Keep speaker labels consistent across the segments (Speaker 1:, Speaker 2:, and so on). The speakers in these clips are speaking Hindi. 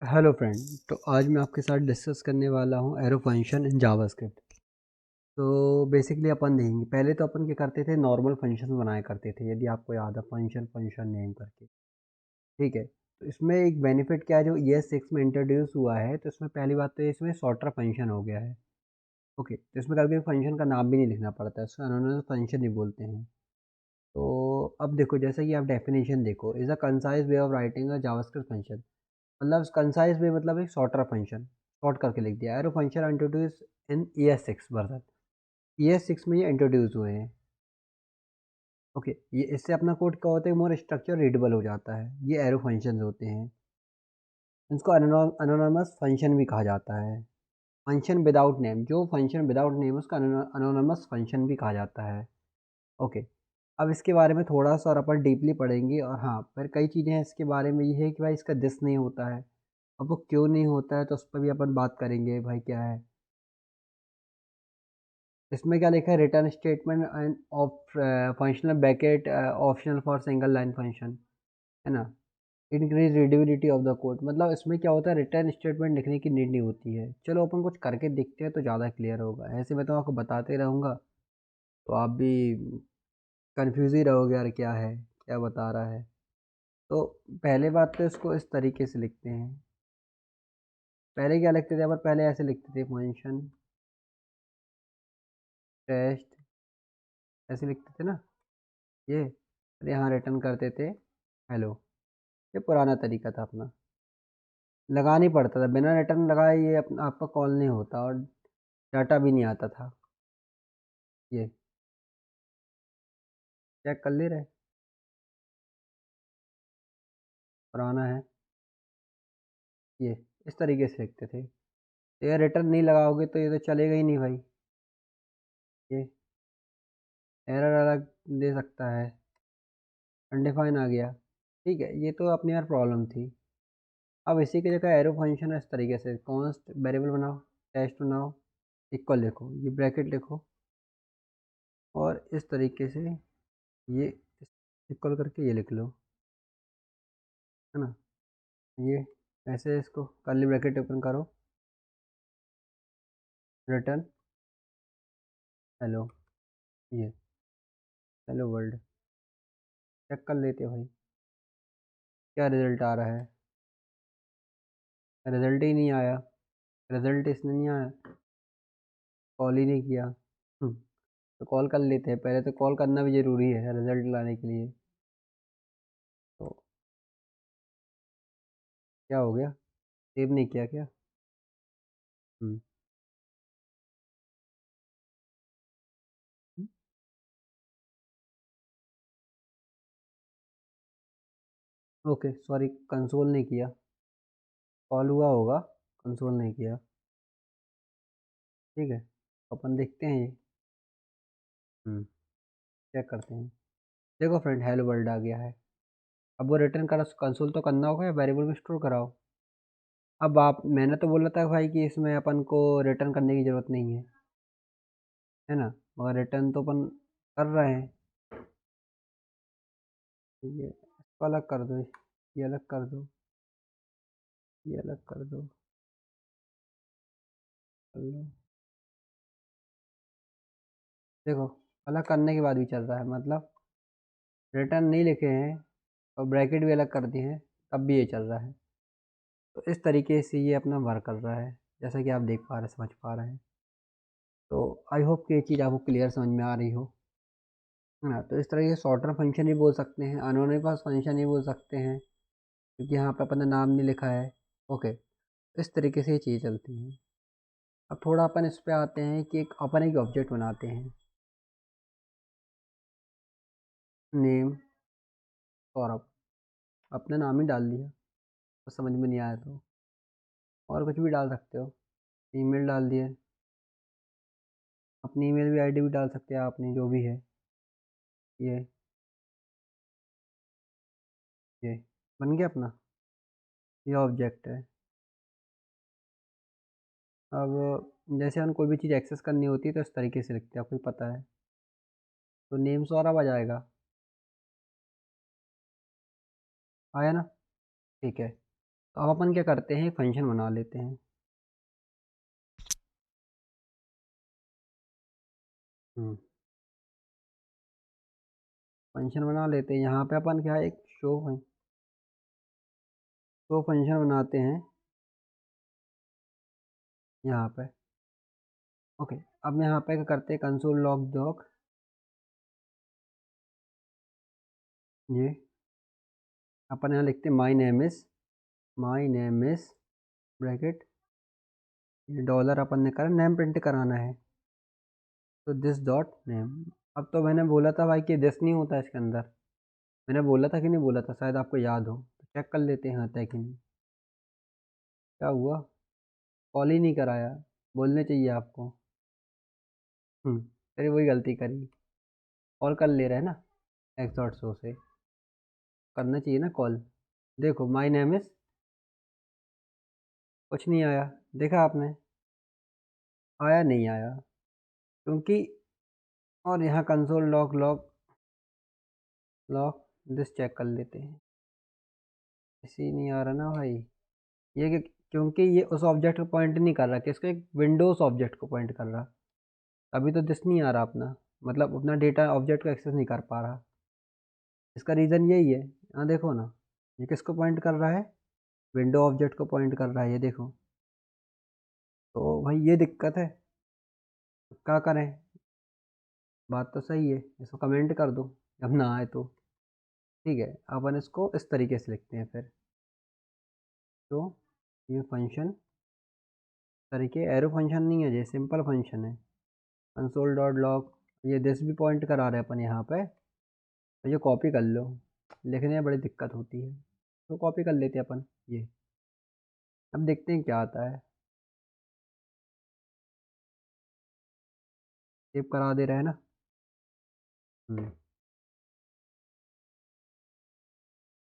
Speaker 1: Hello friend. तो आज मैं आपके साथ डिस्कस करने वाला हूँ एरो फंक्शन इन जावास्क्रिप्ट। तो बेसिकली अपन देखेंगे, पहले तो अपन क्या करते थे, नॉर्मल फंक्शन बनाया करते थे, यदि आपको याद है, फंक्शन फंक्शन नेम करके। ठीक है, तो इसमें एक बेनिफिट क्या है जो ES6 में इंट्रोड्यूस हुआ है, तो इसमें पहली बात तो इसमें शॉर्टर फंक्शन हो गया है। ओके, तो इसमें कभी फंक्शन का नाम भी नहीं लिखना पड़ता है, इसको उन्होंने फंक्शन ही बोलते हैं। तो अब देखो, जैसा कि आप डेफिनेशन देखो, is a concise way of writing a JavaScript function. मतलब कंसाइज वे मतलब एक शॉर्टर फंक्शन, शॉर्ट करके लिख दिया। एरो फंक्शन इंट्रोड्यूस इन ES6 वर्जन, ES6 में ये इंट्रोड्यूस हुए हैं। ओके, ये इससे अपना कोड क्या होता है, मोर स्ट्रक्चर रीडेबल हो जाता है। ये एरो फंक्शन होते हैं, इनको अनोनमस फंक्शन भी कहा जाता है। फंक्शन विदाउट नेम, जो फंक्शन विदाउट नेम उसका अनोनमस फंक्शन भी कहा जाता है। ओके, अब इसके बारे में थोड़ा सा और अपन डीपली पढ़ेंगे। और हाँ, फिर कई चीज़ें हैं इसके बारे में, ये है कि भाई इसका दिस नहीं होता है। अब वो क्यों नहीं होता है, तो उस पर भी अपन बात करेंगे भाई क्या है। इसमें क्या लिखा है, return statement end of functional bracket optional for single line function, है ना। Increase readability of the code, मतलब इसमें क्या होता है, रिटर्न स्टेटमेंट लिखने की नीड नहीं होती है। चलो अपन कुछ करके देखते हैं तो ज़्यादा क्लियर होगा, ऐसे मैं तो आपको बताते रहूँगा तो आप भी कंफ्यूज ही रहोगे यार, क्या है, क्या बता रहा है। तो पहले बात तो इसको इस तरीके से लिखते हैं। पहले क्या लिखते थे अपन, पहले ऐसे लिखते थे, फंक्शन टेस्ट, ऐसे लिखते थे ना ये। और यहाँ रिटर्न करते थे हेलो। ये पुराना तरीका था अपना, लगाना ही पड़ता था, बिना रिटर्न लगाए ये अपना आपका कॉल नहीं होता और डाटा भी नहीं आता था। ये चेक कर ले रहे, पुराना है ये। इस तरीके से लिखते थे। तो ये रिटर्न नहीं लगाओगे तो ये तो चलेगा ही नहीं भाई। ये एरर अलग दे सकता है, अनडिफाइन आ गया। ठीक है, ये तो अपनी यार प्रॉब्लम थी। अब इसी की जगह एरो फंक्शन है, इस तरीके से कॉन्स्ट वेरिएबल बनाओ, टेस्ट बनाओ, इक्वल लिखो, ये ब्रैकेट लिखो, और इस तरीके से ये इक्वल करके ये लिख लो, है ना। ये ऐसे इसको कर्ली ब्रैकेट ओपन करो, रिटर्न हेलो, ये हेलो वर्ल्ड। चेक कर लेते हैं भाई क्या रिजल्ट आ रहा है। रिजल्ट ही नहीं आया, रिजल्ट इसने नहीं आया, कॉल ही नहीं किया। तो कॉल कर लेते हैं, पहले तो कॉल करना भी ज़रूरी है रिजल्ट लाने के लिए। तो क्या हो गया, सेव नहीं किया क्या। हम्म, ओके सॉरी, कंसोल नहीं किया, कॉल हुआ होगा, कंसोल नहीं किया। ठीक है, अपन देखते हैं ये। चेक करते हैं। देखो फ्रेंड, हेलो वर्ल्ड आ गया है। अब वो रिटर्न करा, कंसोल तो करना होगा या वेरिएबल में स्टोर कराओ। अब आप, मैंने तो बोला था भाई कि इसमें अपन को रिटर्न करने की ज़रूरत नहीं है ना, मगर रिटर्न तो अपन कर रहे हैं। ये इसको अलग कर दो, ये अलग कर दो, ये अलग कर दो, कर लो। देखो, अलग करने के बाद भी चल रहा है, मतलब रिटर्न नहीं लिखे हैं और ब्रैकेट भी अलग कर दिए हैं, तब भी ये चल रहा है। तो इस तरीके से ये अपना वर्क कर रहा है, जैसा कि आप देख पा रहे, समझ पा रहे हैं। तो आई होप कि ये चीज़ आपको क्लियर समझ में आ रही हो, है ना। तो इस तरह के शॉर्टर फंक्शन ही बोल सकते हैं, अनोनिमस फंक्शन ही बोल सकते हैं, क्योंकि यहाँ पे अपना नाम नहीं लिखा है। ओके, इस तरीके से ये चीज़ चलती हैं। अब थोड़ा अपन इस पे आते हैं कि एक अपन एक ऑब्जेक्ट बनाते हैं, नेम सौरभ, अपना नाम ही डाल दिया, तो समझ में नहीं आया तो और कुछ भी डाल सकते हो। ईमेल डाल दिए, अपनी ईमेल भी आईडी भी डाल सकते हैं आपने, जो भी है। ये ये बन गया अपना, ये ऑब्जेक्ट है। अब जैसे हम कोई भी चीज़ एक्सेस करनी होती है तो इस तरीके से लिखते हैं, आपको ही पता है। तो नेम सौरभ आ जाएगा, आया ना। ठीक है, तो अब अपन क्या करते हैं, फंक्शन बना लेते हैं। फंक्शन बना लेते हैं। यहाँ पे अपन क्या है, एक शो फंक्शन बनाते हैं यहाँ पे। ओके, अब यहाँ पे क्या करते हैं, कंसोल लॉग डॉग, ये अपन यहाँ लिखते हैं माई नेम इज ब्रैकेट, ये डॉलर अपन ने करा, नेम प्रिंट कराना है तो दिस डॉट नेम। अब तो मैंने बोला था भाई कि दिस नहीं होता इसके अंदर, मैंने बोला था कि नहीं बोला था, शायद आपको याद हो, तो चेक कर लेते हैं आता है कि नहीं। क्या हुआ, कॉल ही नहीं कराया, बोलने चाहिए आपको। अरे वही गलती करी, कॉल कर ले रहा है ना, एक्स डॉट शो से करना चाहिए ना कॉल। देखो माई नेम इज, कुछ नहीं आया, देखा आपने, आया नहीं आया क्योंकि, और यहाँ console log log log this check कर लेते हैं, इसी नहीं आ रहा ना भाई, ये क्योंकि ये उस ऑब्जेक्ट को पॉइंट नहीं कर रहा, किसको, एक विंडोज़ ऑब्जेक्ट को पॉइंट कर रहा। अभी तो दिस नहीं आ रहा अपना, मतलब अपना डेटा ऑब्जेक्ट को एक्सेस नहीं कर पा रहा। इसका रीज़न यही है, यहाँ देखो ना, ये किसको पॉइंट कर रहा है, विंडो ऑब्जेक्ट को पॉइंट कर रहा है, ये देखो। तो भाई ये दिक्कत है, तो क्या करें, बात तो सही है, इसको कमेंट कर दो जब ना आए तो। ठीक है, अपन इसको इस तरीके से लिखते हैं फिर, तो ये फंक्शन तरीके एरो फंक्शन नहीं है, ये सिंपल फंक्शन है, कंसोल डॉट लॉग, ये दिस भी पॉइंट करा रहे हैं अपन यहाँ पे, तो ये कॉपी कर लो, लिखने में बड़ी दिक्कत होती है, तो कॉपी कर लेते हैं अपन ये। अब देखते हैं क्या आता है, सेव करा दे रहे हैं ना। हम्म,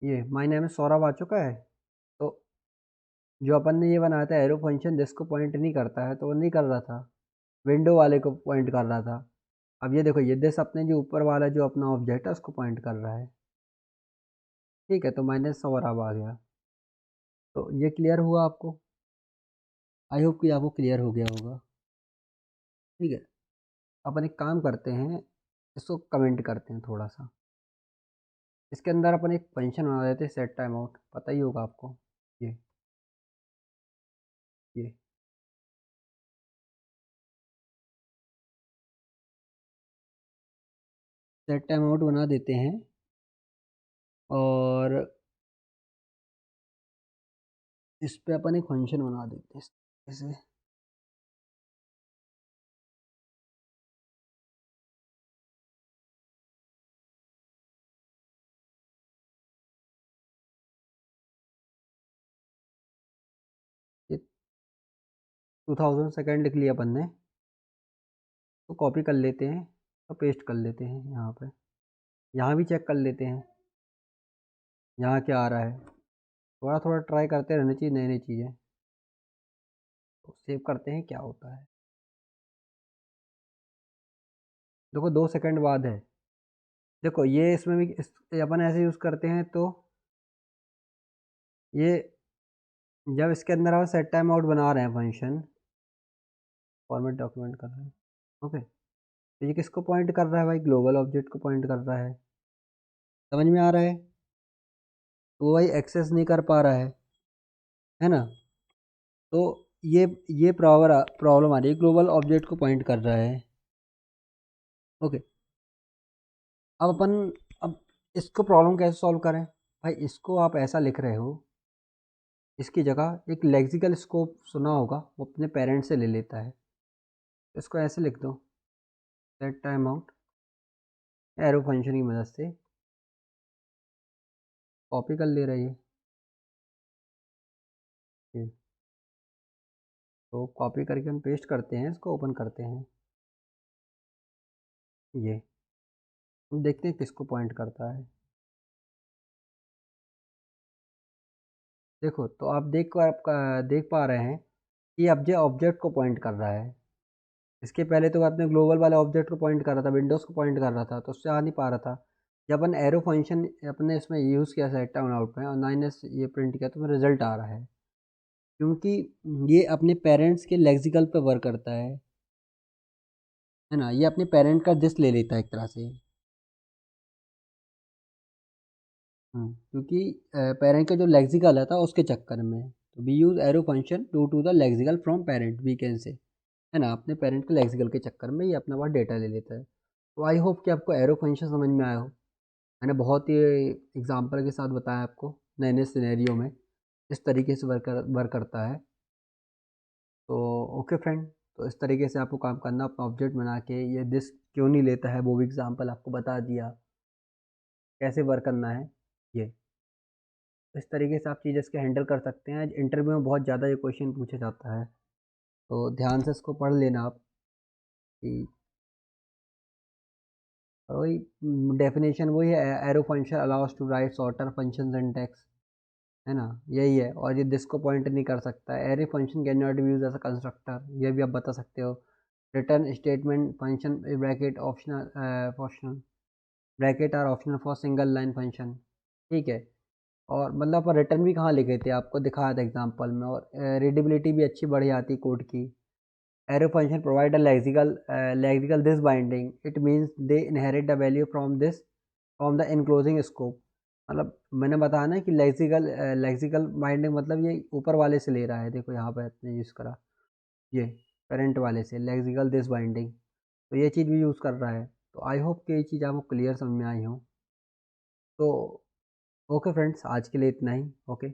Speaker 1: ये माय नेम है सौरभ आ चुका है। तो जो अपन ने ये बनाया था एरो फंक्शन, जिसको पॉइंट नहीं करता है तो वो नहीं कर रहा था, विंडो वाले को पॉइंट कर रहा था। अब ये देखो, ये दिस अपने जो ऊपर वाला जो अपना ऑब्जेक्ट है उसको पॉइंट कर रहा है। ठीक है, तो माइनस सौरभ आ गया, तो ये क्लियर हुआ आपको, आई होप कि आपको क्लियर हो गया होगा। ठीक है, अपन एक काम करते हैं, इसको कमेंट करते हैं थोड़ा सा। इसके अंदर अपन एक फंक्शन बना देते हैं, सेट टाइम आउट, पता ही होगा आपको, ये ये सेट टाइम आउट बना देते हैं, और इस पे अपन एक फंक्शन बना देते हैं ऐसे। ये 2000 सेकेंड लिख लिया अपन ने, तो कॉपी कर लेते हैं, तो पेस्ट कर लेते हैं यहाँ पे, यहाँ भी चेक कर लेते हैं यहाँ क्या आ रहा है, थोड़ा थोड़ा ट्राई करते रहना चाहिए नई नई चीज़ें। तो सेव करते हैं क्या होता है, देखो 2 सेकंड बाद है। देखो ये इसमें भी अपन ऐसे यूज़ करते हैं, तो ये जब इसके अंदर आप सेट टाइम आउट बना रहे हैं फंक्शन, फॉर्मेट डॉक्यूमेंट कर रहे हैं, ओके, तो ये किसको पॉइंट कर रहा है भाई, ग्लोबल ऑब्जेक्ट को पॉइंट कर रहा है, समझ में आ रहा है, तो वो भाई एक्सेस नहीं कर पा रहा है ना। तो ये प्रॉब्लम आ रही है, ग्लोबल ऑब्जेक्ट को पॉइंट कर रहा है। ओके, अब अपन, अब इसको प्रॉब्लम कैसे सॉल्व करें, भाई इसको आप ऐसा लिख रहे हो, इसकी जगह एक लेक्सिकल स्कोप सुना होगा, वो अपने पेरेंट से ले लेता है, इसको ऐसे लिख दो, set time out arrow function की मदद से, कॉपी कर ले रही है ये, तो कॉपी करके हम पेस्ट करते हैं, इसको ओपन करते हैं, ये हम देखते हैं किसको पॉइंट करता है। देखो, तो आप देख पा रहे हैं कि अब जो ऑब्जेक्ट को पॉइंट कर रहा है, इसके पहले तो आपने ग्लोबल वाले ऑब्जेक्ट को पॉइंट कर रहा था, विंडोज़ को पॉइंट कर रहा था, तो उससे आ नहीं पा रहा था। जब अपन एरो फंक्शन अपने इसमें यूज़ किया सेट डाउन आउट में और 9s ये प्रिंट किया तो रिजल्ट आ रहा है, क्योंकि ये अपने पेरेंट्स के लेक्सिकल पे वर्क करता है ना। ये अपने पेरेंट का दिस ले लेता है एक तरह से। क्योंकि पेरेंट का जो लेक्सिकल है था उसके चक्कर में, तो we use arrow function to to the lexical from parent we can say, है ना। अपने पेरेंट के लेक्सिकल के चक्कर में ये अपना पास डेटा ले लेता है। तो आई होप कि आपको एरो फंक्शन समझ में आया हो। मैंने बहुत ही एग्जांपल के साथ बताया आपको नए नए सिनेरियो में इस तरीके से वर्क करता है। तो ओके फ्रेंड, तो इस तरीके से आपको काम करना, अपना ऑब्जेक्ट बना के ये दिस क्यों नहीं लेता है वो भी एग्जांपल आपको बता दिया, कैसे वर्क करना है ये। इस तरीके से आप चीज़ें इसके हैंडल कर सकते हैं। इंटरव्यू में बहुत ज़्यादा ये क्वेश्चन पूछा जाता है, तो ध्यान से इसको पढ़ लेना आप कि वही डेफिनेशन वही है, arrow function allows to write shorter function syntax, है ना। यही है, और ये दिस को पॉइंट नहीं कर सकता। Arrow function can not be use as a constructor, ये भी आप बता सकते हो। Return statement function bracket optional bracket are optional for single line function, ठीक है। और मतलब अपन रिटर्न भी कहाँ लिखे थे, आपको दिखाया था एग्जांपल में, और रीडेबिलिटी भी अच्छी बढ़ जाती कोड की। Arrow function provide a lexical this binding, it means they inherit the value from the enclosing scope। मतलब मैंने बताया ना कि लेक्सिकल बाइंडिंग मतलब ये ऊपर वाले से ले रहा है, देखो यहाँ पे अपने यूज़ करा ये पेरेंट वाले से लेक्सिकल दिस बाइंडिंग, तो ये चीज़ भी यूज़ कर रहा है। तो आई होप कि ये चीज़ आपको क्लियर समझ में आई हो। तो ओके फ्रेंड्स, आज के लिए इतना ही। ओके।